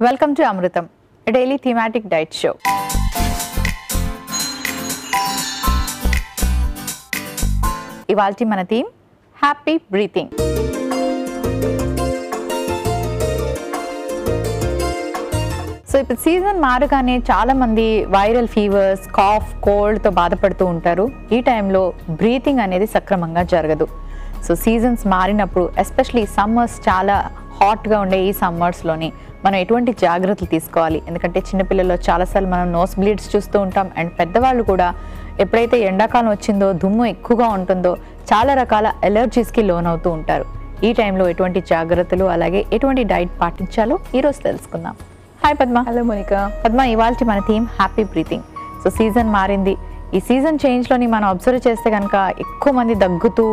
Welcome to Amritam, a daily thematic diet show. ఇవాల్టి మన theme happy breathing. So ఇప్పుడు season మారగానే చాలామంది viral fevers, cough, కోల్డ్తో బాధపడుతూ ఉంటారు. ఈ టైంలో బ్రీతింగ్ అనేది సక్రమంగా జరగదు. సో సీజన్స్ మారినప్పుడు ఎస్పెషలీ సమ్మర్స్ చాలా హాట్గా ఉండే ఈ సమ్మర్స్లోని మనం ఎటువంటి జాగ్రత్తలు తీసుకోవాలి? ఎందుకంటే చిన్నపిల్లల్లో చాలాసార్లు మనం నోస్ బ్లీడ్స్ చూస్తూ ఉంటాం. అండ్ పెద్దవాళ్ళు కూడా ఎప్పుడైతే ఎండాకాలం వచ్చిందో దుమ్ము ఎక్కువగా ఉంటుందో చాలా రకాల ఎలర్జీస్కి లోన్ అవుతూ ఉంటారు. ఈ టైంలో ఎటువంటి జాగ్రత్తలు అలాగే ఎటువంటి డైట్ పాటించాలో ఈరోజు తెలుసుకుందాం. హాయ్ పద్మ. హలో మోనికా. పద్మ, ఇవాళ మన theme happy breathing. So season మారింది. ఈ సీజన్ చేంజ్లోని మనం అబ్జర్వ్ చేస్తే కనుక ఎక్కువ మంది దగ్గుతూ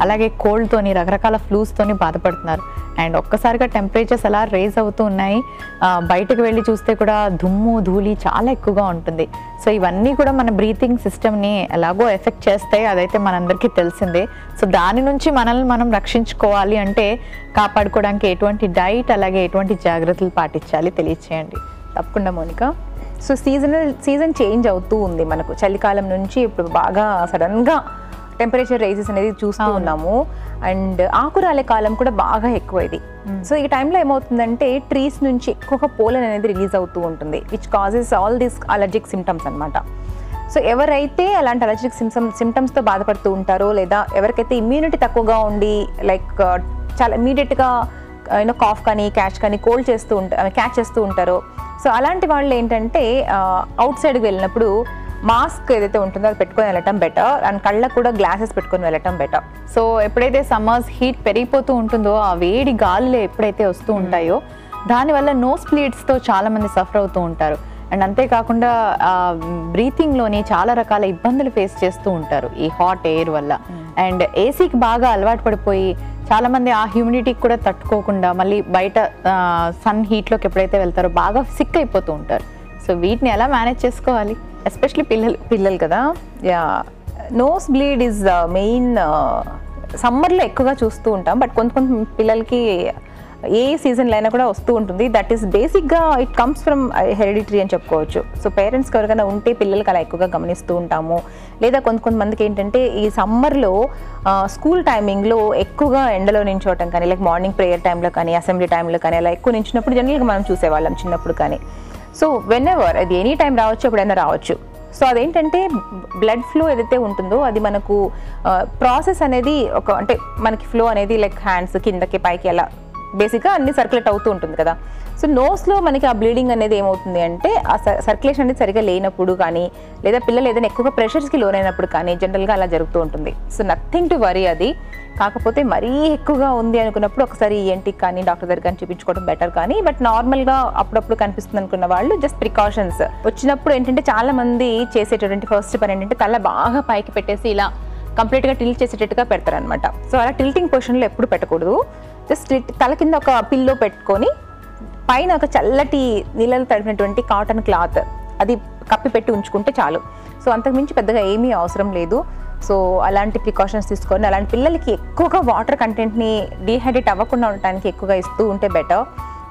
అలాగే కోల్డ్తోని రకరకాల ఫ్లూస్తోని బాధపడుతున్నారు. అండ్ ఒక్కసారిగా టెంపరేచర్స్ అలా రేజ్ అవుతూ ఉన్నాయి. బయటకు వెళ్ళి చూస్తే కూడా దుమ్ము ధూళి చాలా ఎక్కువగా ఉంటుంది. సో ఇవన్నీ కూడా మన బ్రీతింగ్ సిస్టమ్ని ఎలాగో ఎఫెక్ట్ చేస్తాయి, అదైతే మనందరికీ తెలిసిందే. సో దాని నుంచి మనల్ని మనం రక్షించుకోవాలి అంటే కాపాడుకోవడానికి ఎటువంటి డైట్ అలాగే ఎటువంటి జాగ్రత్తలు పాటించాలి తెలియచేయండి. తప్పకుండా మోనికా. సో సీజన్ చేంజ్ అవుతూ ఉంది. మనకు చలికాలం నుంచి ఇప్పుడు బాగా సడన్గా టెంపరేచర్ రైజెస్ అనేది చూస్తూ ఉన్నాము. అండ్ ఆకురాలే కాలం కూడా బాగా ఎక్కువైంది. సో ఈ టైంలో ఏమవుతుందంటే ట్రీస్ నుంచి ఎక్కువగా పోలన్ అనేది రిలీజ్ అవుతూ ఉంటుంది, which causes all these allergic symptoms అనమాట. సో ఎవరైతే అలాంటి అలర్జిక్ సిమ్టమ్స్తో బాధపడుతూ ఉంటారో లేదా ఎవరికైతే ఇమ్యూనిటీ తక్కువగా ఉండి లైక్ చాలా ఇమీడియట్గా కాఫ్ కానీ క్యాచ్ కానీ కోల్డ్ క్యాచ్ చేస్తూ ఉంటారో, సో అలాంటి వాళ్ళు ఏంటంటే అవుట్ సైడ్కి వెళ్ళినప్పుడు మాస్క్ ఏదైతే ఉంటుందో అది పెట్టుకొని వెళ్ళటం బెటర్. అండ్ కళ్ళకు కూడా గ్లాసెస్ పెట్టుకొని వెళ్ళటం బెటర్. సో ఎప్పుడైతే సమ్మర్స్ హీట్ పెరిగిపోతూ ఉంటుందో ఆ వేడి గాలులు ఎప్పుడైతే వస్తూ ఉంటాయో దానివల్ల నోస్ బ్లీడ్స్తో చాలామంది సఫర్ అవుతూ ఉంటారు. అండ్ అంతేకాకుండా బ్రీతింగ్లోని చాలా రకాల ఇబ్బందులు ఫేస్ చేస్తూ ఉంటారు ఈ హాట్ ఎయిర్ వల్ల. అండ్ ఏసీకి బాగా అలవాటు పడిపోయి చాలామంది ఆ హ్యూమిడిటీకి కూడా తట్టుకోకుండా మళ్ళీ బయట సన్ హీట్లోకి ఎప్పుడైతే వెళ్తారో బాగా సిక్ అయిపోతూ ఉంటారు. సో వీటిని ఎలా మేనేజ్ చేసుకోవాలి? ఎస్పెషలీ పిల్లలు కదా. నోస్ బ్లీడ్ ఈజ్ మెయిన్ సమ్మర్లో ఎక్కువగా చూస్తూ ఉంటాం. బట్ కొంత పిల్లలకి ఏ సీజన్లో అయినా కూడా వస్తూ ఉంటుంది. దట్ ఈస్ బేసిక్గా ఇట్ కమ్స్ ఫ్రమ్ హెరిడిటరీ అని చెప్పుకోవచ్చు. సో పేరెంట్స్కి ఎవరికైనా ఉంటే పిల్లలకి అలా ఎక్కువగా గమనిస్తూ ఉంటాము. లేదా కొంతమందికి ఏంటంటే ఈ సమ్మర్లో స్కూల్ టైమింగ్లో ఎక్కువగా ఎండలో నించోవటం కానీ లైక్ మార్నింగ్ ప్రేయర్ టైంలో కానీ అసెంబ్లీ టైంలో కానీ అలా ఎక్కువ నించినప్పుడు జనరల్గా మనం చూసేవాళ్ళం చిన్నప్పుడు కానీ. సో వెన్ ఎవర్ అది ఎనీ టైం రావచ్చు, ఎప్పుడైనా రావచ్చు. సో అదేంటంటే బ్లడ్ ఫ్లో ఏదైతే ఉంటుందో అది మనకు ప్రాసెస్ అనేది అంటే మనకి ఫ్లో అనేది లైక్ హ్యాండ్స్ కిందకి పైకి అలా బేసిక్గా అన్ని సర్క్యులేట్ అవుతూ ఉంటుంది కదా. సో నోస్లో మనకి ఆ బ్లీడింగ్ అనేది ఏమవుతుంది అంటే ఆ సర్క్యులేషన్ అనేది సరిగా లేనప్పుడు కానీ లేదా పిల్లలు ఏదైనా ఎక్కువగా ప్రెషర్స్కి లోనైనప్పుడు కానీ జనరల్గా అలా జరుగుతూ ఉంటుంది. సో నథింగ్ టు వరీ అది. కాకపోతే మరీ ఎక్కువగా ఉంది అనుకున్నప్పుడు ఒకసారి ఈఎన్టీకి కానీ డాక్టర్ దగ్గర కానీ చూపించుకోవడం బెటర్. కానీ బట్ నార్మల్గా అప్పుడప్పుడు కనిపిస్తుంది అనుకున్న వాళ్ళు జస్ట్ ప్రికాషన్స్ వచ్చినప్పుడు ఏంటంటే చాలా మంది చేసేటటువంటి ఫస్ట్ పని ఏంటంటే తల బాగా పైకి పెట్టేసి ఇలా కంప్లీట్గా టిల్ట్ చేసేటట్టుగా పెడతారనమాట. సో అలా టిల్టింగ్ పొజిషన్లో ఎప్పుడు పెట్టకూడదు. జస్ట్ తల కింద ఒక పిల్లో పెట్టుకొని పైన ఒక చల్లటి నీళ్ళలో తడిపినటువంటి కాటన్ క్లాత్ అది కప్పి పెట్టి ఉంచుకుంటే చాలు. సో అంతకుమించి పెద్దగా ఏమీ అవసరం లేదు. సో అలాంటి ప్రికాషన్స్ తీసుకొని అలాంటి పిల్లలకి ఎక్కువగా వాటర్ కంటెంట్ని డీహైడ్రేట్ అవ్వకుండా ఉండటానికి ఎక్కువగా ఇస్తూ ఉంటే బెటర్.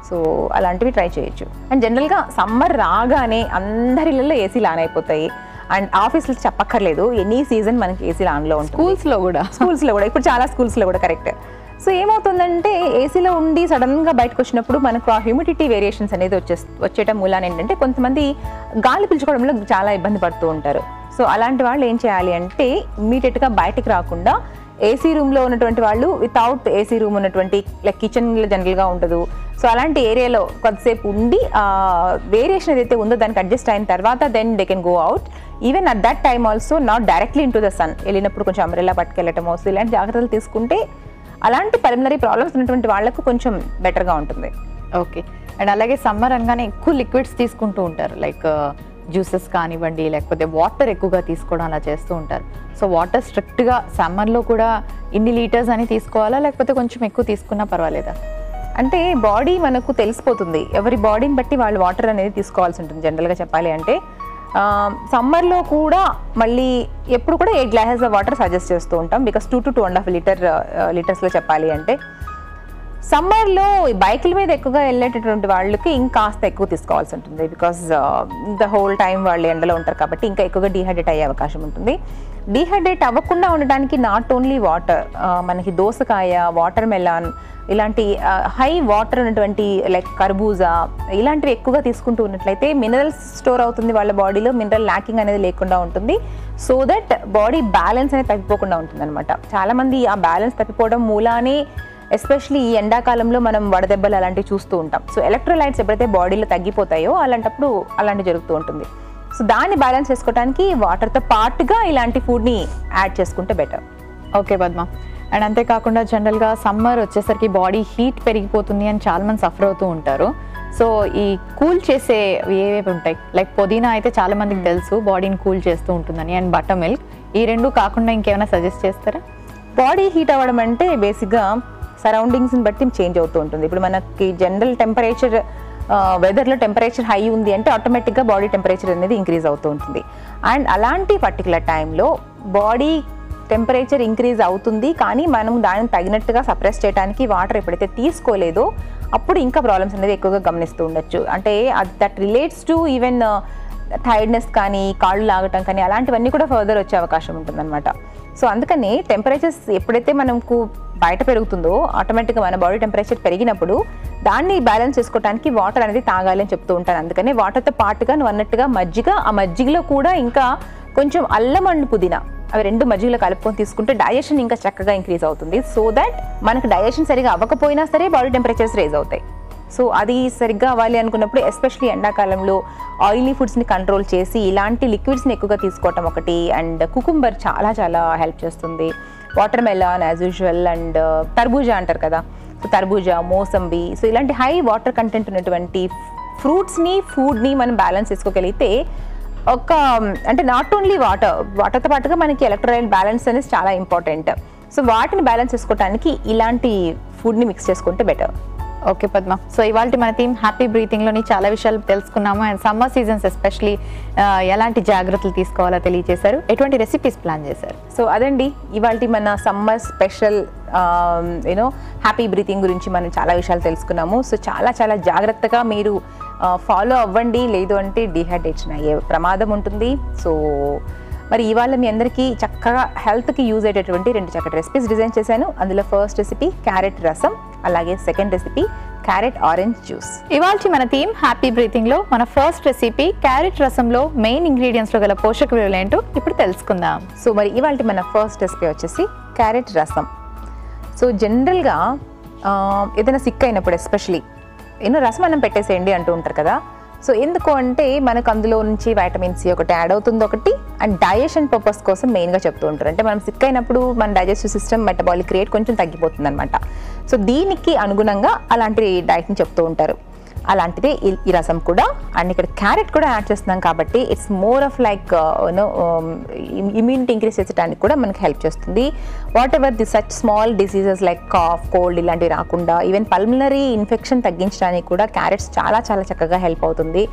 సో అలాంటివి ట్రై చేయొచ్చు. అండ్ జనరల్గా సమ్మర్ రాగానే అందరి ఇళ్ళల్లో ఏసీలు ఆన్ అయిపోతాయి. అండ్ ఆఫీస్లో చెప్పక్కర్లేదు, ఎనీ సీజన్ మనకి ఏసీలు ఆన్లో ఉంటుంది. స్కూల్స్లో కూడా ఇప్పుడు చాలా స్కూల్స్లో కూడా కరెక్ట్. సో ఏమవుతుందంటే ఏసీలో ఉండి సడన్గా బయటకు వచ్చినప్పుడు మనకు ఆ హ్యూమిడిటీ వేరియేషన్స్ అనేది వచ్చేయటం మూలాన ఏంటంటే కొంతమంది గాలి పీల్చుకోవడంలో చాలా ఇబ్బంది పడుతూ ఉంటారు. సో అలాంటి వాళ్ళు ఏం చేయాలి అంటే ఇమ్మీడియట్గా బయటకు రాకుండా ఏసీ రూమ్లో ఉన్నటువంటి వాళ్ళు వితౌట్ ఏసీ రూమ్ ఉన్నటువంటి లైక్ కిచెన్లో జనరల్గా ఉండదు. సో అలాంటి ఏరియాలో కొద్దిసేపు ఉండి వేరియేషన్ ఏదైతే ఉందో దానికి అడ్జస్ట్ అయిన తర్వాత then they can go out. Even at that time also not directly into the sun. వెళ్ళినప్పుడు కొంచెం అంబ్రెల్లా పట్టుకెళ్ళటం సో ఇలాంటి జాగ్రత్తలు తీసుకుంటే అలాంటి పల్మనరీ ప్రాబ్లమ్స్ ఉన్నటువంటి వాళ్ళకు కొంచెం బెటర్గా ఉంటుంది. ఓకే. అండ్ అలాగే సమ్మర్ అనగానే ఎక్కువ లిక్విడ్స్ తీసుకుంటూ ఉంటారు, లైక్ జ్యూసెస్ కానివ్వండి లేకపోతే వాటర్ ఎక్కువగా తీసుకోవడం అలా చేస్తూ ఉంటారు. సో వాటర్ స్ట్రిక్ట్గా సమ్మర్లో కూడా ఇన్ని లీటర్స్ అని తీసుకోవాలా లేకపోతే కొంచెం ఎక్కువ తీసుకున్నా పర్వాలేదా? అంటే బాడీ మనకు తెలిసిపోతుంది, ఎవరి బాడీని బట్టి వాళ్ళు వాటర్ అనేది తీసుకోవాల్సి ఉంటుంది జనరల్గా చెప్పాలి అంటే. సమ్మర్లో కూడా మళ్ళీ ఎప్పుడు కూడా 8 గ్లాసెస్ ఆఫ్ వాటర్ సజెస్ట్ చేస్తూ ఉంటాం, బికాస్ 2 to 2.5 లీటర్స్లో చెప్పాలి అంటే. సమ్మర్లో బైకుల మీద ఎక్కువగా వెళ్ళేటటువంటి వాళ్ళకి ఇంకాస్త ఎక్కువ తీసుకోవాల్సి ఉంటుంది, బికాస్ ద హోల్ టైం వాళ్ళు ఎండలో ఉంటారు కాబట్టి ఇంకా ఎక్కువగా డీహైడ్రేట్ అయ్యే అవకాశం ఉంటుంది. డీహైడ్రేట్ అవ్వకుండా ఉండడానికి నాట్ ఓన్లీ వాటర్, మనకి దోసకాయ, వాటర్ మెలాన్ ఇలాంటి హై వాటర్ ఉన్నటువంటి లైక్ కర్బూజా ఇలాంటివి ఎక్కువగా తీసుకుంటూ ఉన్నట్లయితే మినరల్స్ స్టోర్ అవుతుంది వాళ్ళ బాడీలో, మినరల్ ల్యాకింగ్ అనేది లేకుండా ఉంటుంది. సో దట్ బాడీ బ్యాలెన్స్ అనేది తప్పిపోకుండా ఉంటుంది అనమాట. చాలామంది ఆ బ్యాలెన్స్ తప్పిపోవడం మూలానే ఎస్పెషలీ ఈ ఎండాకాలంలో మనం వడదెబ్బలు అలాంటివి చూస్తూ ఉంటాం. సో ఎలక్ట్రోలైట్స్ ఎప్పుడైతే బాడీలో తగ్గిపోతాయో అలాంటప్పుడు అలాంటివి జరుగుతూ ఉంటుంది. సో దాన్ని బ్యాలెన్స్ చేసుకోవడానికి వాటర్తో పాటుగా ఇలాంటి ఫుడ్ని యాడ్ చేసుకుంటే బెటర్. ఓకే పద్మ. అండ్ అంతేకాకుండా జనరల్గా సమ్మర్ వచ్చేసరికి బాడీ హీట్ పెరిగిపోతుంది అని చాలామంది సఫర్ అవుతూ ఉంటారు. సో ఈ కూల్ చేసే ఏవేవి ఉంటాయి? లైక్ పుదీనా అయితే చాలా మందికి తెలుసు బాడీని కూల్ చేస్తూ ఉంటుందని, అండ్ బటర్ మిల్క్. ఈ రెండు కాకుండా ఇంకేమైనా సజెస్ట్ చేస్తారా? బాడీ హీట్ అవ్వడం అంటే బేసిక్గా సరౌండింగ్స్ని బట్టి చేంజ్ అవుతూ ఉంటుంది. ఇప్పుడు మనకి జనరల్ టెంపరేచర్, వెదర్లో టెంపరేచర్ హై ఉంది అంటే ఆటోమేటిక్గా బాడీ టెంపరేచర్ అనేది ఇంక్రీజ్ అవుతూ ఉంటుంది. అండ్ అలాంటి పర్టికులర్ టైంలో బాడీ టెంపరేచర్ ఇంక్రీజ్ అవుతుంది, కానీ మనం దానిని తగినట్టుగా సప్రెస్ చేయడానికి వాటర్ ఎప్పుడైతే తీసుకోలేదో అప్పుడు ఇంకా ప్రాబ్లమ్స్ అనేది ఎక్కువగా గమనిస్తూ ఉండొచ్చు. అంటే that relates to even tiredness కానీ, కాళ్ళు లాగటం కానీ అలాంటివన్నీ కూడా ఫర్దర్ వచ్చే అవకాశం ఉంటుందన్నమాట. సో అందుకని టెంపరేచర్స్ ఎప్పుడైతే మనకు బయట పెరుగుతుందో ఆటోమేటిక్గా మన బాడీ టెంపరేచర్ పెరిగినప్పుడు దాన్ని బ్యాలెన్స్ చేసుకోవడానికి వాటర్ అనేది తాగాలి అని చెప్తూ ఉంటాను. అందుకని వాటర్తో పాటుగా నువ్వు అన్నట్టుగా మజ్జిగ, ఆ మజ్జిగలో కూడా ఇంకా కొంచెం అల్లం అండ్ పుదీనా అవి రెండు మజ్జిగలో కలుపుకొని తీసుకుంటే డైజెషన్ ఇంకా చక్కగా ఇంక్రీజ్ అవుతుంది. సో దట్ మనకు డైజెషన్ సరిగా అవ్వకపోయినా సరే బాడీ టెంపరేచర్స్ రేజ్ అవుతాయి. సో అది సరిగ్గా అవ్వాలి అనుకున్నప్పుడు ఎస్పెషలీ ఎండాకాలంలో ఆయిలీ ఫుడ్స్ని కంట్రోల్ చేసి ఇలాంటి లిక్విడ్స్ని ఎక్కువగా తీసుకోవటం ఒకటి. అండ్ కుకుంబర్ చాలా చాలా హెల్ప్ చేస్తుంది. Watermelon as usual, and తర్బూజా అంటారు కదా, సో తర్బూజా, మోసంబి, సో ఇలాంటి హై వాటర్ కంటెంట్ ఉన్నటువంటి ఫ్రూట్స్ని, ఫుడ్ని మనం బ్యాలెన్స్ చేసుకోగలిగితే ఒక అంటే నాట్ ఓన్లీ వాటర్తో పాటుగా మనకి ఎలక్ట్రోలైట్ బ్యాలెన్స్ అనేది చాలా ఇంపార్టెంట్. సో వాటిని బ్యాలెన్స్ చేసుకోవడానికి ఇలాంటి ఫుడ్ని మిక్స్ చేసుకుంటే బెటర్. ఓకే పద్మ. సో ఇవాళ మన థీమ్ హ్యాపీ బ్రీతింగ్లోని చాలా విషయాలు తెలుసుకున్నాము. అండ్ సమ్మర్ సీజన్స్ ఎస్పెషలీ ఎలాంటి జాగ్రత్తలు తీసుకోవాలో తెలియజేశారు. ఎటువంటి రెసిపీస్ ప్లాన్ చేశారు? సో అదండి ఇవాళ మన సమ్మర్ స్పెషల్ హ్యాపీ బ్రీతింగ్ గురించి మనం చాలా విషయాలు తెలుసుకున్నాము. సో చాలా చాలా జాగ్రత్తగా మీరు ఫాలో అవ్వండి, లేదు అంటే డిహైడ్రేషన్ అయ్యే ప్రమాదం ఉంటుంది. సో మరి ఇవాళ మీ అందరికీ చక్కగా హెల్త్కి యూజ్ అయ్యేటటువంటి 2 చక్కటి రెసిపీస్ డిజైన్ చేశాను. అందులో ఫస్ట్ రెసిపీ క్యారెట్ రసం, అలాగే second recipe carrot orange juice. ఇవాళ మన థీమ్ హ్యాపీ బ్రీతింగ్లో మన ఫస్ట్ రెసిపీ క్యారెట్ రసంలో మెయిన్ ఇంగ్రీడియంట్స్లో గల పోషక విలువలు ఏంటో ఇప్పుడు తెలుసుకుందాం. సో మరి ఇవాళ మన ఫస్ట్ రెసిపీ వచ్చేసి క్యారెట్ రసం. సో జనరల్గా ఏదైనా సిక్ అయినప్పుడు ఎస్పెషలీ రసం అన్నం పెట్టేసేయండి అంటూ ఉంటారు కదా. సో ఎందుకు అంటే మనకు అందులో నుంచి వైటమిన్ సి ఒకటి యాడ్ అవుతుంది ఒకటి, అండ్ డైజెషన్ పర్పస్ కోసం మెయిన్గా చెప్తూ ఉంటారు. అంటే మనం సిక్ అయినప్పుడు మన డైజెస్టివ్ సిస్టమ్, మెటబాలిక్ రేట్ కొంచెం తగ్గిపోతుంది అనమాట. సో దీనికి అనుగుణంగా అలాంటి డైట్ని చెప్తూ ఉంటారు. అలాంటిదే ఈ రసం కూడా. అండ్ ఇక్కడ క్యారెట్ కూడా యాడ్ చేస్తున్నాం కాబట్టి it's more of like immunity increase చేసడానికి కూడా మనకి హెల్ప్ చేస్తుంది. Whatever the such small diseases like cough, cold ఇలాంటివి రాకుండా, ఈవెన్ పల్మనరీ ఇన్ఫెక్షన్ తగ్గించడానికి కూడా క్యారెట్స్ చాలా చాలా చక్కగా హెల్ప్ అవుతుంది.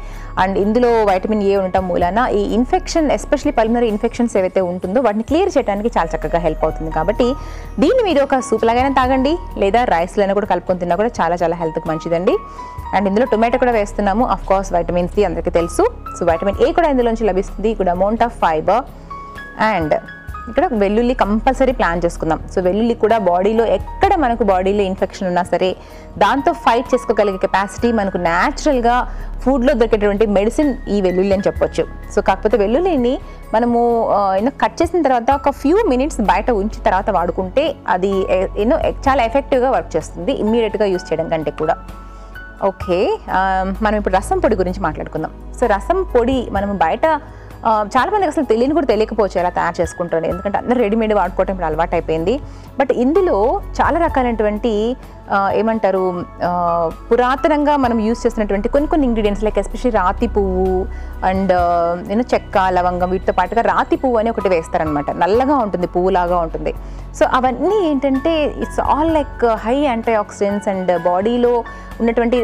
అండ్ ఇందులో వైటమిన్ ఏ ఉండటం మూలాన ఈ ఇన్ఫెక్షన్, ఎస్పెషలీ పల్మనరీ ఇన్ఫెక్షన్స్ ఏవైతే ఉంటుందో వాటిని క్లియర్ చేయడానికి చాలా చక్కగా హెల్ప్ అవుతుంది. కాబట్టి దీన్ని మీరు ఒక సూప్ లాగానే తాగండి, లేదా రైస్లైనా కూడా కలుపుకొని తిన్నా కూడా చాలా చాలా హెల్త్కి మంచిదండి. అండ్ ఇందులో టొమాటో కూడా వేస్తున్నాము. ఆఫ్ కోర్స్ వైటమిన్ సి అందరికీ తెలుసు. సో వైటమిన్ ఏ కూడా ఇందులోంచి లభిస్తుంది, good amount of fibre. And ఇక్కడ వెల్లుల్లి కంపల్సరీ ప్లాన్ చేసుకుందాం. సో వెల్లుల్లి కూడా బాడీలో ఎక్కడ మనకు బాడీలో ఇన్ఫెక్షన్ ఉన్నా సరే దాంతో ఫైట్ చేసుకోగలిగే కెపాసిటీ మనకు న్యాచురల్గా ఫుడ్లో దొరికేటువంటి మెడిసిన్ ఈ వెల్లుల్లి అని చెప్పొచ్చు. సో కాకపోతే వెల్లుల్లిని మనము కట్ చేసిన తర్వాత ఒక ఫ్యూ మినిట్స్ బయట ఉంచిన తర్వాత వాడుకుంటే అది చాలా ఎఫెక్టివ్గా వర్క్ చేస్తుంది, ఇమ్మీడియట్గా యూస్ చేయడం కంటే కూడా. ఓకే, మనం ఇప్పుడు రసం పొడి గురించి మాట్లాడుకుందాం. సో రసం పొడి మనం బయట చాలా మందికి అసలు తెలియకపోవచ్చు ఎలా తయారు చేసుకుంటారు, ఎందుకంటే అందరూ రెడీమేడ్ వాడుకోవటం ఇప్పుడు అలవాటు అయిపోయింది. బట్ ఇందులో చాలా రకాలైనటువంటి ఏమంటారు పురాతనంగా మనం యూజ్ చేసినటువంటి కొన్ని ఇంగ్రీడియంట్స్ లైక్ ఎస్పెషల్లీ రాతి పువ్వు అండ్ చెక్క, లవంగం, వీటితో పాటుగా రాతి పువ్వు అని ఒకటి వేస్తారనమాట. నల్లగా ఉంటుంది, పువ్వులాగా ఉంటుంది. సో అవన్నీ ఏంటంటే it's all like high antioxidants and బాడీలో ఉన్నటువంటి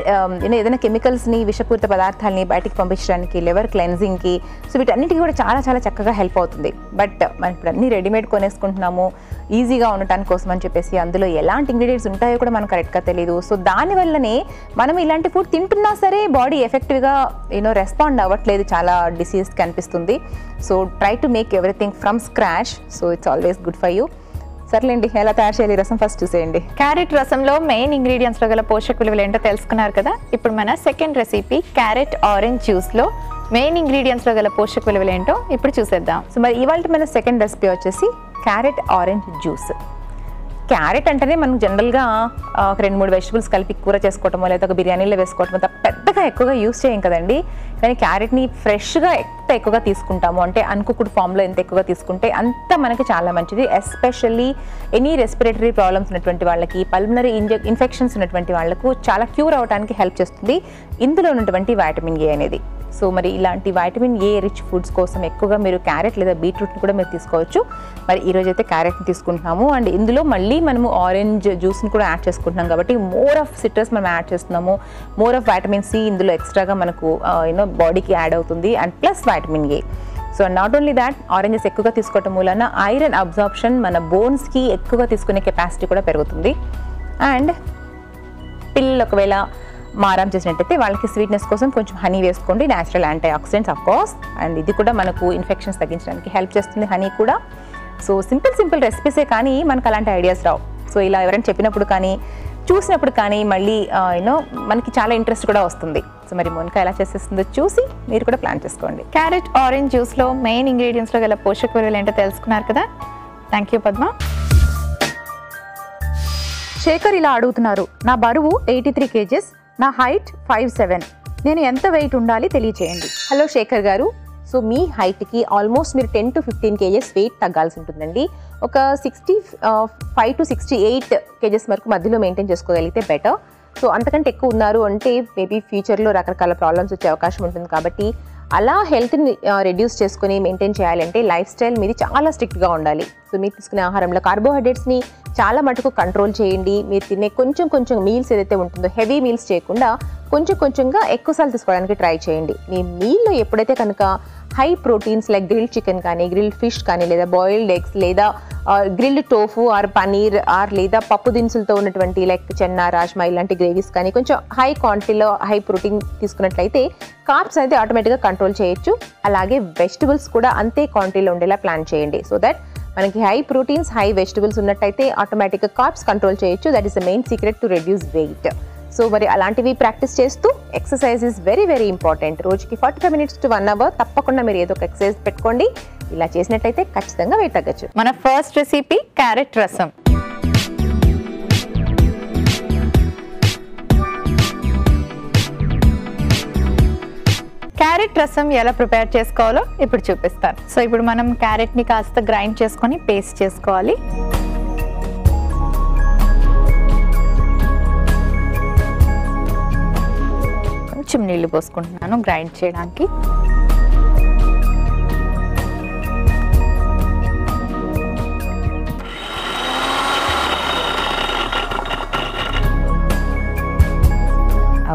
ఏదైనా కెమికల్స్ని, విషపూరిత పదార్థాలని బయటికి పంపించడానికి, లివర్ క్లెన్జింగ్కి, సో వీటన్నిటికీ కూడా చాలా చాలా చక్కగా హెల్ప్ అవుతుంది. బట్ మనం ఇప్పుడు అన్నీ రెడీమేడ్ కొనేసుకుంటున్నాము ఈజీగా ఉండటానికి కోసం అని చెప్పేసి, అందులో ఎలాంటి ఇంగ్రీడియంట్స్ ఉంటాయో కూడా మనకు కరెక్ట్గా తెలియదు. సో దానివల్లనే మనం ఇలాంటి ఫుడ్ తింటున్నా సరే బాడీ ఎఫెక్టివ్గా రెస్పాండ్ అవ్వట్లేదు, చాలా డిసీజ్కి అనిపిస్తుంది. So try to make everything from scratch. So it's always good for you. సర్లేండి, ఎలా తయారు చేయాలి రసం ఫస్ట్ చూసేయండి. క్యారెట్ రసంలో మెయిన్ ఇంగ్రీడియంట్స్లో గల పోషక విలువలు ఏంటో తెలుసుకున్నారు కదా. ఇప్పుడు మన సెకండ్ రెసిపీ క్యారెట్ ఆరెంజ్ జ్యూస్లో మెయిన్ ఇంగ్రీడియంట్స్లో గల పోషక విలువలు ఏంటో ఇప్పుడు చూసేద్దాం. సో మరి ఇవాళ మన సెకండ్ రెసిపీ వచ్చేసి క్యారెట్ ఆరెంజ్ జ్యూస్. క్యారెట్ అంటేనే మనం జనరల్గా ఒక 2-3 వెజిటబుల్స్ కలిపి కూర చేసుకోవటమో లేదా ఒక బిర్యానీలో వేసుకోవటమో పెద్దగా ఎక్కువగా యూస్ చేయం కదండి. కానీ క్యారెట్ని ఫ్రెష్గా ఎంత ఎక్కువగా తీసుకుంటాము అంటే అన్కుక్డ్ ఫామ్లో ఎంత ఎక్కువగా తీసుకుంటే అంత మనకి చాలా మంచిది. ఎస్పెషల్లీ ఎనీ రెస్పిరేటరీ ప్రాబ్లమ్స్ ఉన్నటువంటి వాళ్ళకి, పల్మనరీ ఇన్ఫెక్షన్స్ ఉన్నటువంటి వాళ్ళకు చాలా క్యూర్ అవడానికి హెల్ప్ చేస్తుంది ఇందులో ఉన్నటువంటి వైటమిన్ ఏ అనేది. సో మరి ఇలాంటి వైటమిన్ ఏ రిచ్ ఫుడ్స్ కోసం ఎక్కువగా మీరు క్యారెట్ లేదా బీట్రూట్ని కూడా మీరు తీసుకోవచ్చు. మరి ఈరోజు అయితే క్యారెట్ని తీసుకుంటున్నాము అండ్ ఇందులో మళ్ళీ మనము ఆరెంజ్ జ్యూస్ని కూడా యాడ్ చేసుకుంటున్నాం కాబట్టి మోర్ ఆఫ్ సిట్రస్ మనం యాడ్ చేస్తున్నాము, మోర్ ఆఫ్ వైటమిన్ సి ఇందులో ఎక్స్ట్రాగా మనకు బాడీకి యాడ్ అవుతుంది and plus vitamin A. So not only that, oranges ఎక్కువగా తీసుకోవటం వలన ఐరన్ అబ్జార్ప్షన్, మన బోన్స్కి ఎక్కువగా తీసుకునే కెపాసిటీ కూడా పెరుగుతుంది. అండ్ పిల్లలు ఒకవేళ మారం చేసినట్టయితే వాళ్ళకి స్వీట్నెస్ కోసం కొంచెం హనీ వేసుకోండి, natural antioxidants of course. And ఇది కూడా మనకు ఇన్ఫెక్షన్స్ తగ్గించడానికి హెల్ప్ చేస్తుంది హనీ కూడా. సో సింపుల్ రెసిపీసే కానీ మనకు అలాంటి ఐడియాస్ రావు. సో ఇలా ఎవరైనా చెప్పినప్పుడు కానీ చూసినప్పుడు కానీ మళ్ళీ మనకి చాలా ఇంట్రెస్ట్ కూడా వస్తుంది. సో మరి మోనికా ఎలా చేసేస్తుందో చూసి మీరు కూడా ప్లాన్ చేసుకోండి. క్యారెట్ ఆరెంజ్ జ్యూస్లో మెయిన్ ఇంగ్రీడియంట్స్లో గల పోషక విలువలు ఏంటో తెలుసుకున్నారు కదా. Thank you Padma. శేఖర్ ఇలా అడుగుతున్నారు, నా బరువు 83 kgs, నా హైట్ 5'7", నేను ఎంత వెయిట్ ఉండాలి తెలియచేయండి. హలో శేఖర్ గారు, సో మీ హైట్కి ఆల్మోస్ట్ మీరు 10 to 15 kgs వెయిట్ తగ్గాల్సి ఉంటుందండి. ఒక 65 to 68 kgs వరకు మధ్యలో మెయింటైన్ చేసుకోగలిగితే బెటర్. సో అంతకంటే ఎక్కువ ఉన్నారు అంటే మేబీ ఫ్యూచర్లో రకరకాల ప్రాబ్లమ్స్ వచ్చే అవకాశం ఉంటుంది. కాబట్టి అలా హెల్త్ని రెడ్యూస్ చేసుకుని మెయింటైన్ చేయాలంటే లైఫ్ స్టైల్ మీది చాలా స్ట్రిక్ట్గా ఉండాలి. సో మీరు తీసుకునే ఆహారంలో కార్బోహైడ్రేట్స్ని చాలా మటుకు కంట్రోల్ చేయండి. మీరు తినే కొంచెం మీల్స్ ఏదైతే ఉంటుందో హెవీ మీల్స్ చేయకుండా కొంచెంగా ఎక్కువసార్లు తీసుకోవడానికి ట్రై చేయండి. మీ మీల్లో ఎప్పుడైతే కనుక high proteins like grilled chicken కానీ, గ్రిల్డ్ ఫిష్ కానీ, లేదా బాయిల్డ్ ఎగ్స్, లేదా grilled tofu or paneer or లేదా పప్పు దినుసులతో ఉన్నటువంటి లైక్ చెన్నా, రాజ్మా ఇలాంటి గ్రేవీస్ కానీ కొంచెం హై క్వాంటిటీలో హై ప్రోటీన్ తీసుకున్నట్లయితే కార్బ్స్ అయితే ఆటోమేటిక్గా కంట్రోల్ చేయొచ్చు. అలాగే వెజిటబుల్స్ కూడా అంతే క్వాంటిటీలో ఉండేలా ప్లాన్ చేయండి. సో దట్ మనకి హై ప్రోటీన్స్, హై వెజిటబుల్స్ ఉన్నట్టయితే ఆటోమేటిక్గా కార్బ్స్ కంట్రోల్ చేయొచ్చు. That is the main secret to reduce weight. So మరి అలాంటివి ప్రాక్టీస్ చేస్తూ ఎక్సర్సైజ్ ఈజ్ వెరీ ఇంపార్టెంట్. రోజుకి 45 minutes to 1 hour తప్పకుండా మీరు ఏదో ఒక ఎక్సర్సైజ్ పెట్టుకోండి. ఇలా చేసినట్లయితే ఖచ్చితంగా వెయిట్ తగ్గచ్చు. మన ఫస్ట్ రెసిపీ క్యారెట్ రసం. క్యారెట్ రసం ఎలా ప్రిపేర్ చేసుకోవాలో ఇప్పుడు చూపిస్తాను. సో ఇప్పుడు మనం క్యారెట్ని కాస్త గ్రైండ్ చేసుకొని పేస్ట్ చేసుకోవాలి. కొంచెం నీళ్లు పోసుకుంటున్నాను గ్రైండ్ చేయడానికి.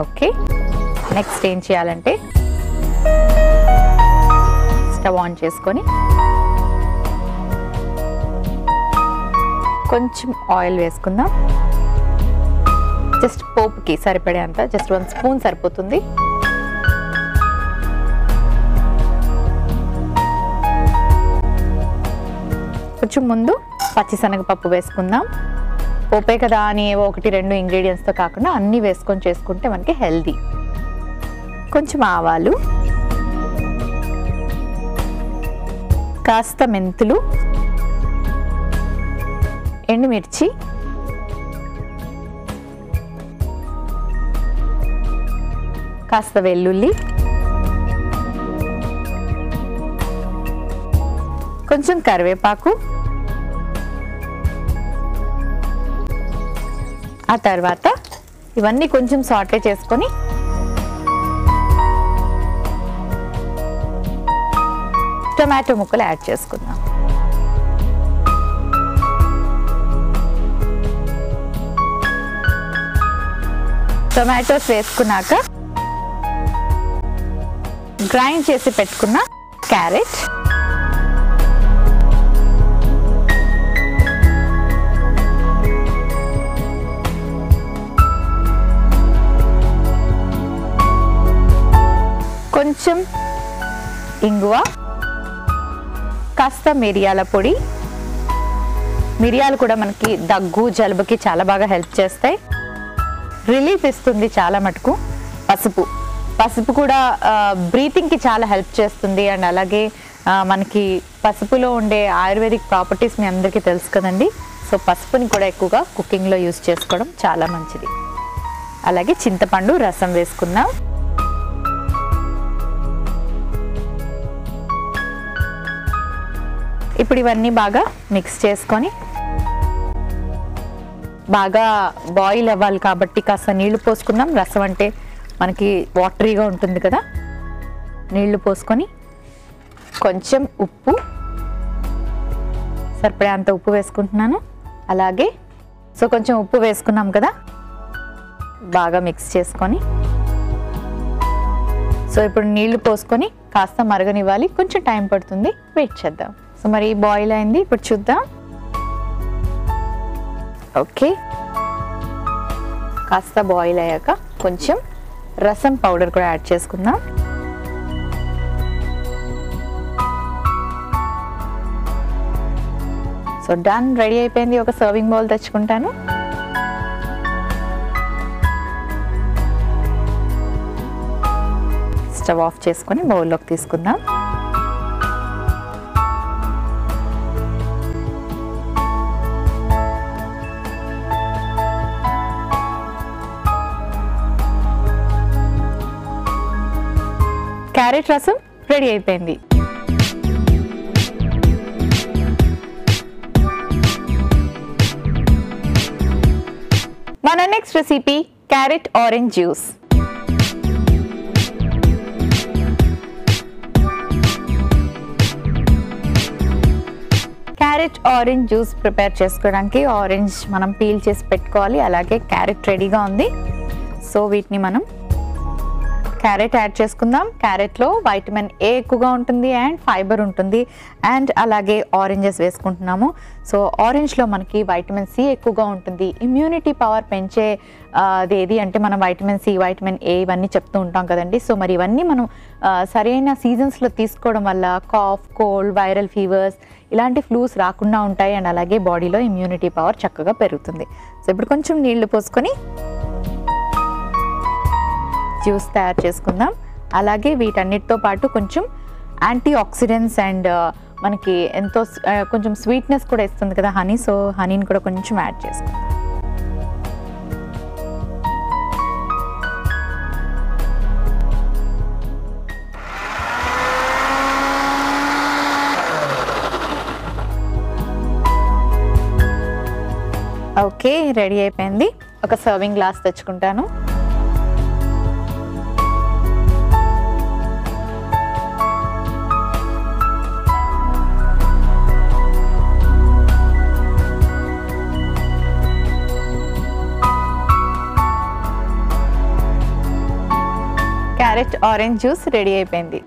ఓకే, నెక్స్ట్ ఏం చేయాలంటే స్టవ్ ఆన్ చేసుకొని కొంచెం ఆయిల్ వేసుకుందాం. జస్ట్ పోపుకి సరిపడే అంత, జస్ట్ 1 స్పూన్ సరిపోతుంది. కొంచెం ముందు పచ్చిశనగపప్పు వేసుకుందాం. పోపే కదా అని ఏవో 1-2 ఇంగ్రీడియంట్స్తో కాకుండా అన్నీ వేసుకొని చేసుకుంటే మనకి హెల్దీ. కొంచెం ఆవాలు, కాస్త మెంతులు, ఎండుమిర్చి, కాస్త వెల్లుల్లి, కొంచెం కరివేపాకు, ఆ తర్వాత ఇవన్నీ కొంచెం సాటే చేసుకొని టొమాటో ముక్కలు యాడ్ చేసుకుందాం. టొమాటోస్ వేసుకున్నాక గ్రైండ్ చేసి పెట్టుకున్న క్యారెట్, కొంచెం ఇంగువ, కాస్త మిరియాల పొడి. మిరియాలు కూడా మనకి దగ్గు జలుబుకి చాలా బాగా హెల్ప్ చేస్తాయి, రిలీఫ్ ఇస్తుంది చాలా మటుకు. పసుపు కూడా బ్రీతింగ్కి చాలా హెల్ప్ చేస్తుంది. అండ్ అలాగే మనకి పసుపులో ఉండే ఆయుర్వేదిక్ ప్రాపర్టీస్ మీ అందరికీ తెలుసు కదండి. సో పసుపుని కూడా ఎక్కువగా కుకింగ్లో యూస్ చేసుకోవడం చాలా మంచిది. అలాగే చింతపండు రసం వేసుకుందాం. ఇప్పుడు ఇవన్నీ బాగా మిక్స్ చేసుకొని, బాగా బాయిల్ అవ్వాలి కాబట్టి కాస్త నీళ్లు పోసుకుందాం. రసం అంటే మనకి వాటరీగా ఉంటుంది కదా. నీళ్లు పోసుకొని కొంచెం ఉప్పు, సరిపడేంత ఉప్పు వేసుకుంటున్నాను. అలాగే కొంచెం ఉప్పు వేసుకున్నాం కదా, బాగా మిక్స్ చేసుకొని ఇప్పుడు నీళ్లు పోసుకొని కాస్త మరగనివ్వాలి. కొంచెం టైం పడుతుంది, వెయిట్ చేద్దాం. మరి బాయిల్ అయింది, ఇప్పుడు చూద్దాం. ఓకే, కాస్త బాయిల్ అయ్యాక కొంచెం రసం పౌడర్ కూడా యాడ్ చేసుకుందాం. డన్, రెడీ అయిపోయింది. ఒక సర్వింగ్ బౌల్ తెచ్చుకుంటాను. స్టవ్ ఆఫ్ చేసుకొని బౌల్లోకి తీసుకుందాం. క్యారెట్ రసం రెడీ అయిపోయింది. మన next recipe carrot orange juice. Carrot orange juice prepare చేసుకోవడానికి ఆరెంజ్ మనం పీల్ చేసి పెట్టుకోవాలి. అలాగే క్యారెట్ రెడీగా ఉంది. సో వీటిని మనం క్యారెట్ యాడ్ చేసుకుందాం. క్యారెట్లో వైటమిన్ ఏ ఎక్కువగా ఉంటుంది అండ్ ఫైబర్ ఉంటుంది. అండ్ అలాగే ఆరెంజెస్ వేసుకుంటున్నాము. సో ఆరెంజ్లో మనకి వైటమిన్ సి ఎక్కువగా ఉంటుంది. ఇమ్యూనిటీ పవర్ పెంచే ఏది అంటే మనం వైటమిన్ సి, వైటమిన్ ఏ ఇవన్నీ చెప్తూ ఉంటాం కదండి. సో మరి ఇవన్నీ మనం సరైన సీజన్స్లో తీసుకోవడం వల్ల కాఫ్, కోల్డ్, వైరల్ ఫీవర్స్ ఇలాంటి ఫ్లూస్ రాకుండా ఉంటాయి. అండ్ అలాగే బాడీలో ఇమ్యూనిటీ పవర్ చక్కగా పెరుగుతుంది. సో ఇప్పుడు కొంచెం నీళ్లు పోసుకొని జ్యూస్ తయారు చేసుకుందాం. అలాగే వీటన్నిటితో పాటు కొంచెం యాంటీ ఆక్సిడెంట్స్ అండ్ మనకి ఎంతో కొంచెం స్వీట్నెస్ కూడా ఇస్తుంది కదా హనీ. సో హనీని కూడా కొంచెం యాడ్ చేసుకుందాం. ఓకే, రెడీ అయిపోయింది. ఒక సర్వింగ్ గ్లాస్ తెచ్చుకుంటాను. క్యారెట్ ఆరెంజ్ జ్యూస్ రెడీ అయిపోయింది.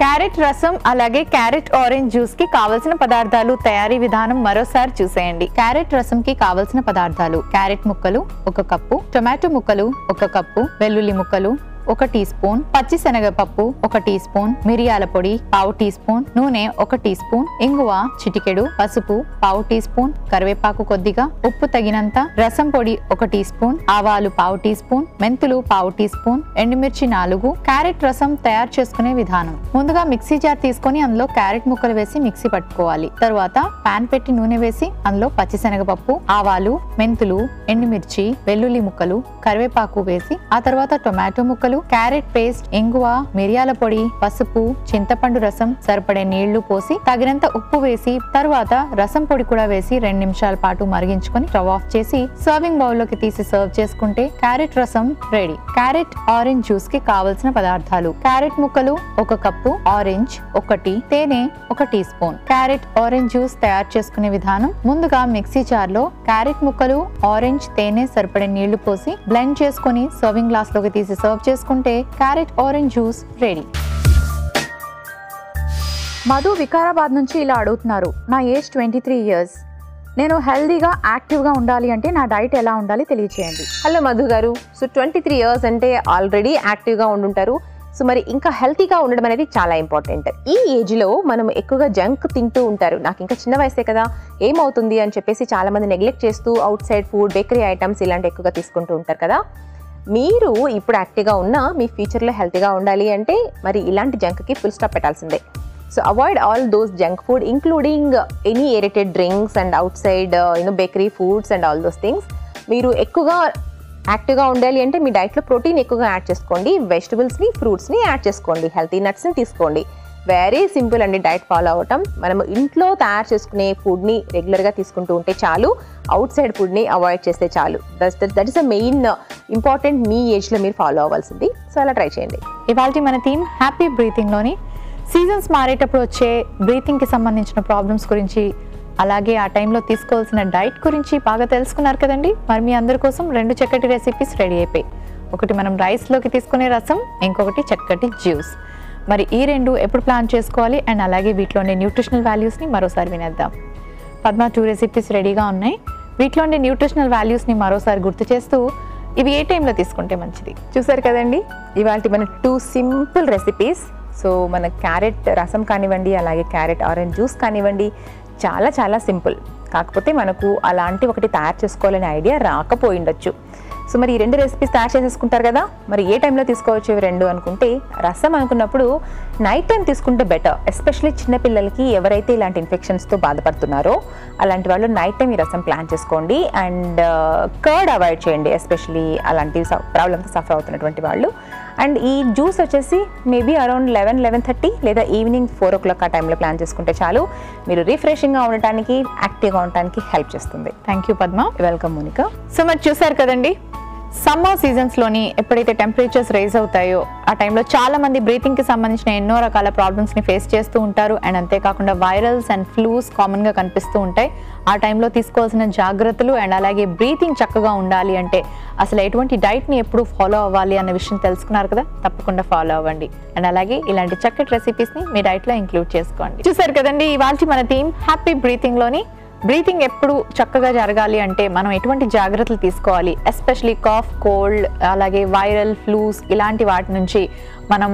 క్యారెట్ రసం అలాగే క్యారెట్ ఆరెంజ్ జ్యూస్ కి కావలసిన పదార్థాలు, తయారీ విధానం మరోసారి చూసేయండి. క్యారెట్ రసం కి కావలసిన పదార్థాలు: క్యారెట్ ముక్కలు 1 కప్పు, టొమాటో ముక్కలు 1 కప్పు, వెల్లుల్లి ముక్కలు 1 టీ స్పూన్, పచ్చిశనగపప్పు 1 టీ స్పూన్, మిరియాల పొడి 1/2 టీ స్పూన్, నూనె 1 టీ స్పూన్, ఇంగువ చిటికెడు, పసుపు 1/2 టీ స్పూన్, కరివేపాకు కొద్దిగా, ఉప్పు తగినంత, రసం పొడి 1 టీ స్పూన్, ఆవాలు 1/2 టీ స్పూన్, మెంతులు 1/2 టీ స్పూన్, ఎండుమిర్చి 4. క్యారెట్ రసం తయారు చేసుకునే విధానం: ముందుగా మిక్సీ జార్ తీసుకొని అందులో క్యారెట్ ముక్కలు వేసి మిక్సీ పట్టుకోవాలి. తర్వాత పాన్ పెట్టి నూనె వేసి అందులో పచ్చిశనగపప్పు, ఆవాలు, మెంతులు, ఎండుమిర్చి, వెల్లుల్లి ముక్కలు, కరివేపాకు వేసి ఆ తర్వాత టొమాటో ముక్కలు, క్యారెట్ పేస్ట్, ఇంగువ, మిరియాల పొడి, పసుపు, చింతపండు రసం, సరిపడే నీళ్లు పోసి తగినంత ఉప్పు వేసి తరువాత రసం పొడి కూడా వేసి 2 నిమిషాల పాటు మరిగించుకొని స్టవ్ ఆఫ్ చేసి సర్వింగ్ బౌల్ లోకి తీసి సర్వ్ చేసుకుంటే క్యారెట్ రసం రెడీ. క్యారెట్ ఆరెంజ్ జ్యూస్ కి కావలసిన పదార్థాలు: క్యారెట్ ముక్కలు 1 కప్పు, ఆరెంజ్ 1, తేనె 1 teaspoon. Carrot orange juice తయారు చేసుకునే విధానం: ముందుగా మిక్సీ జార్ లో క్యారెట్ ముక్కలు, ఆరెంజ్, తేనె, సరిపడే నీళ్లు పోసి బ్లెండ్ చేసుకుని సర్వింగ్ గ్లాస్ లోకి తీసి సర్వ్ చేసుకుంటే carrot orange juice ready. Madhu Vikarabad నుంచి ఇలా అడుగుతున్నారు. నా ఏజ్ 23 years. నేను హెల్దీగా యాక్టివ్గా ఉండాలి అంటే నా డైట్ ఎలా ఉండాలి తెలియచేయండి. హలో మధు గారు. సో 23 years అంటే ఆల్రెడీ యాక్టివ్గా ఉండుంటారు. సో మరి ఇంకా హెల్తీగా ఉండడం అనేది చాలా ఇంపార్టెంట్. ఈ ఏజ్లో మనం ఎక్కువగా జంక్ తింటూ ఉంటారు. నాకు ఇంకా చిన్న వయసే కదా, ఏమవుతుంది అని చెప్పేసి చాలామంది నెగ్లెక్ట్ చేస్తూ out side food, bakery items ఇలాంటి ఎక్కువగా తీసుకుంటూ ఉంటారు కదా. మీరు ఇప్పుడు యాక్టివ్గా ఉన్నా మీ ఫ్యూచర్లో హెల్తీగా ఉండాలి అంటే మరి ఇలాంటి జంక్కి ఫుల్ స్టాప్ పెట్టాల్సిందే. So avoid all those junk food, including any aerated drinks and outside bakery foods and all those things. మీరు ఎక్కువగా యాక్టివ్గా ఉండాలి అంటే మీ డైట్లో ప్రోటీన్ ఎక్కువగా యాడ్ చేసుకోండి, వెజిటబుల్స్ని, ఫ్రూట్స్ని యాడ్ చేసుకోండి, హెల్తీ నట్స్ని తీసుకోండి. వెరీ సింపుల్ అండి డైట్ ఫాలో అవటం. మనం ఇంట్లో తయారు చేసుకునే ఫుడ్ని రెగ్యులర్గా తీసుకుంటూ ఉంటే చాలు, అవుట్ సైడ్ ఫుడ్ని అవాయిడ్ చేస్తే చాలు. That is a main important మీ ఏజ్లో మీరు ఫాలో అవ్వాల్సింది. సో అలా ట్రై చేయండి. ఇవాళ మన థీమ్ హ్యాపీ బ్రీతింగ్లోని సీజన్స్ మారేటప్పుడు వచ్చే బ్రీతింగ్కి సంబంధించిన ప్రాబ్లమ్స్ గురించి, అలాగే ఆ టైంలో తీసుకోవాల్సిన డైట్ గురించి బాగా తెలుసుకున్నారు కదండి. మరి మీ అందరి కోసం 2 చక్కటి రెసిపీస్ రెడీ అయిపోయి. ఒకటి మనం రైస్లోకి తీసుకునే రసం, ఇంకొకటి చక్కటి జ్యూస్. మరి ఈ 2 ఎప్పుడు ప్లాన్ చేసుకోవాలి అండ్ అలాగే వీటిలోని న్యూట్రిషనల్ వాల్యూస్ని మరోసారి వినేద్దాం. పద్మ 2 రెసిపీస్ రెడీగా ఉన్నాయి. వీటిలోని న్యూట్రిషనల్ వాల్యూస్ని మరోసారి గుర్తు చేస్తూ ఇవి ఏ టైంలో తీసుకుంటే మంచిది? చూసారు కదండి, ఇవాళ మన 2 సింపుల్ రెసిపీస్. సో మన క్యారెట్ రసం కానివ్వండి, అలాగే క్యారెట్ ఆరెంజ్ జ్యూస్ కానివ్వండి, చాలా చాలా సింపుల్. కాకపోతే మనకు అలాంటి ఒకటి తయారు చేసుకోవాలనే ఐడియా రాకపోయిండొచ్చు. సో మరి ఈ 2 రెసిపీస్ తయారు చేసేసుకుంటారు కదా. మరి ఏ టైంలో తీసుకోవచ్చు ఇవి 2 అనుకుంటే, రసం అనుకున్నప్పుడు నైట్ టైం తీసుకుంటే బెటర్. ఎస్పెషల్లీ చిన్నపిల్లలకి ఎవరైతే ఇలాంటి ఇన్ఫెక్షన్స్తో బాధపడుతున్నారో అలాంటి వాళ్ళు నైట్ టైం ఈ రసం ప్లాన్ చేసుకోండి. అండ్ కర్డ్ అవాయిడ్ చేయండి, ఎస్పెషల్లీ అలాంటి ప్రాబ్లమ్తో సఫర్ అవుతున్నటువంటి వాళ్ళు. అండ్ ఈ జ్యూస్ వచ్చేసి మేబీ అరౌండ్ 11-11:30 లేదా ఈవినింగ్ 4 o'clock ఆ టైంలో ప్లాన్ చేసుకుంటే చాలు. మీరు రిఫ్రెషింగ్గా ఉండటానికి, యాక్టివ్గా ఉండటానికి హెల్ప్ చేస్తుంది. Thank you Padma. Welcome Monica. So మరి చూసారు కదండి, సమ్మర్ సీజన్స్లోని ఎప్పుడైతే టెంపరేచర్స్ రైజ్ అవుతాయో ఆ టైంలో చాలా మంది బ్రీతింగ్కి సంబంధించిన ఎన్నో రకాల ప్రాబ్లమ్స్ని ఫేస్ చేస్తూ ఉంటారు. అండ్ అంతేకాకుండా వైరల్స్ అండ్ ఫ్లూస్ కామన్గా కనిపిస్తూ ఉంటాయి. ఆ టైంలో తీసుకోవాల్సిన జాగ్రత్తలు అండ్ అలాగే బ్రీతింగ్ చక్కగా ఉండాలి అంటే అసలు ఎటువంటి డైట్ని ఎప్పుడు ఫాలో అవ్వాలి అన్న విషయం తెలుసుకున్నారు కదా. తప్పకుండా ఫాలో అవ్వండి. అండ్ అలాగే ఇలాంటి చక్కటి రెసిపీస్ని మీ డైట్లో ఇంక్లూడ్ చేసుకోండి. చూసారు కదండి, ఇవాళ మన థీమ్ హ్యాపీ బ్రీతింగ్లోని బ్రీతింగ్ ఎప్పుడు చక్కగా జరగాలి అంటే మనం ఎటువంటి జాగ్రత్తలు తీసుకోవాలి, ఎస్పెషలీ కాఫ్, కోల్డ్, అలాగే వైరల్, ఫ్లూస్ ఇలాంటి వాటి నుంచి మనం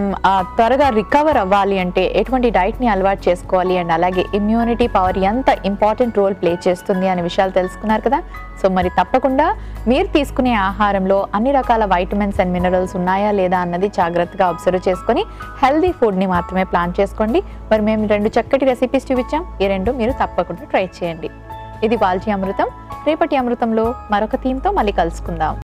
త్వరగా రికవర్ అవ్వాలి అంటే ఎటువంటి డైట్ని అలవాటు చేసుకోవాలి, అండ్ అలాగే ఇమ్యూనిటీ పవర్ ఎంత ఇంపార్టెంట్ రోల్ ప్లే చేస్తుంది అనే విషయాలు తెలుసుకున్నారు కదా. సో మరి తప్పకుండా మీరు తీసుకునే ఆహారంలో అన్ని రకాల వైటమిన్స్ అండ్ మినరల్స్ ఉన్నాయా లేదా అన్నది జాగ్రత్తగా అబ్జర్వ్ చేసుకొని హెల్దీ ఫుడ్ని మాత్రమే ప్లాన్ చేసుకోండి. మరి మేము 2 చక్కటి రెసిపీస్ చూపించాం. ఈ 2 మీరు తప్పకుండా ట్రై చేయండి. ఇది వాల్చి అమృతం. రేపటి అమృతంలో మరొక థీమ్తో మళ్ళీ కలుసుకుందాం.